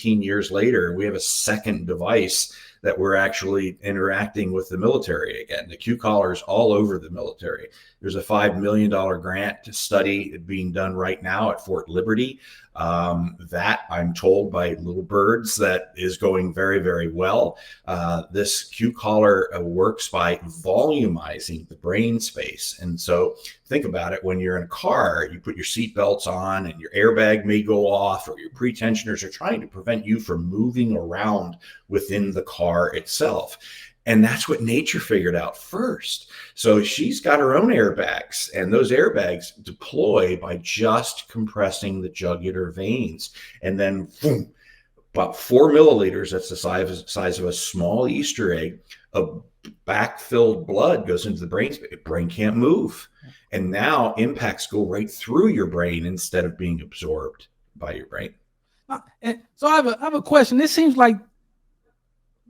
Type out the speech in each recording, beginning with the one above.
years later, we have a second device that we're actually interacting with the military again. The Q collars all over the military. There's a $5 million grant study being done right now at Fort Liberty. That I'm told by little birds that is going very, very well. This Q collar works by volumizing the brain space. And so think about it, when you're in a car, you put your seat belts on and your airbag may go off, or your pretensioners are trying to prevent you from moving around within the car itself. And that's what nature figured out first. So she's got her own airbags, and those airbags deploy by just compressing the jugular veins. And then boom, about 4 milliliters, that's the size of a small Easter egg, of backfilled blood goes into the brain. The brain can't move. And now impacts go right through your brain instead of being absorbed by your brain. So I have a question. This seems like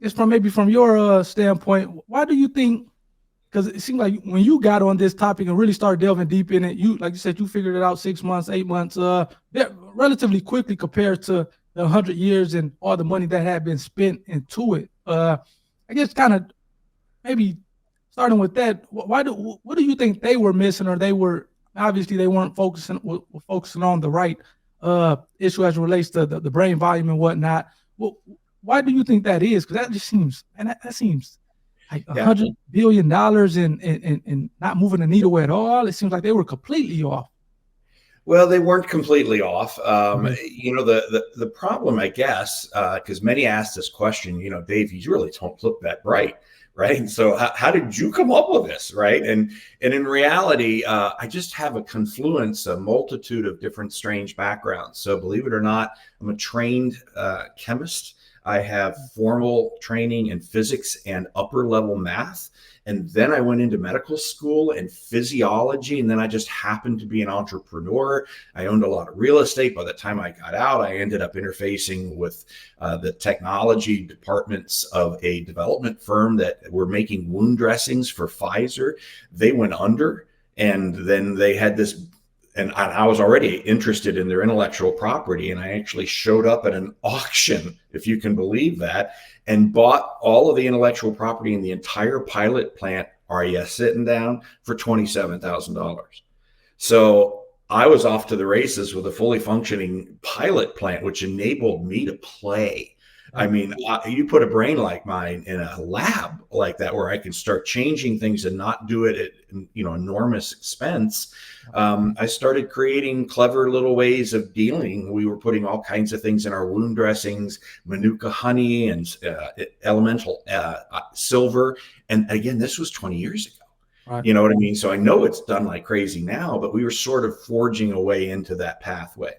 it's from your standpoint. Why do you think? Because it seems like when you got on this topic and really started delving deep in it, like you said, you figured it out 6 months, 8 months, relatively quickly compared to the 100 years and all the money that had been spent into it. I guess kind of maybe starting with that, what do you think they were missing, or they weren't focusing on the right issue as it relates to the brain volume and whatnot? Well, why do you think that is? Because that just seems, and that seems like $100 billion and not moving the needle at all. It seems like they were completely off. Well, they weren't completely off. The problem, I guess, because many asked this question, Dave, you really don't look that bright, right? And so how did you come up with this, right? And in reality, I just have a confluence, a multitude of different strange backgrounds. So believe it or not, I'm a trained chemist. I have formal training in physics and upper level math. And then I went into medical school and physiology. And then I just happened to be an entrepreneur. I owned a lot of real estate. By the time I got out, I ended up interfacing with the technology departments of a development firm that were making wound dressings for Pfizer. They went under, and then they had this. And I was already interested in their intellectual property. And I actually showed up at an auction, if you can believe that, and bought all of the intellectual property in the entire pilot plant. Are you sitting down? For $27,000. So I was off to the races with a fully functioning pilot plant, which enabled me to play. I mean, you put a brain like mine in a lab like that, where I can start changing things and not do it at enormous expense. I started creating clever little ways of dealing. We were putting all kinds of things in our wound dressings, Manuka honey and elemental silver. And again, this was 20 years ago. Right. You know what I mean? So I know it's done like crazy now, but we were sort of forging a way into that pathway.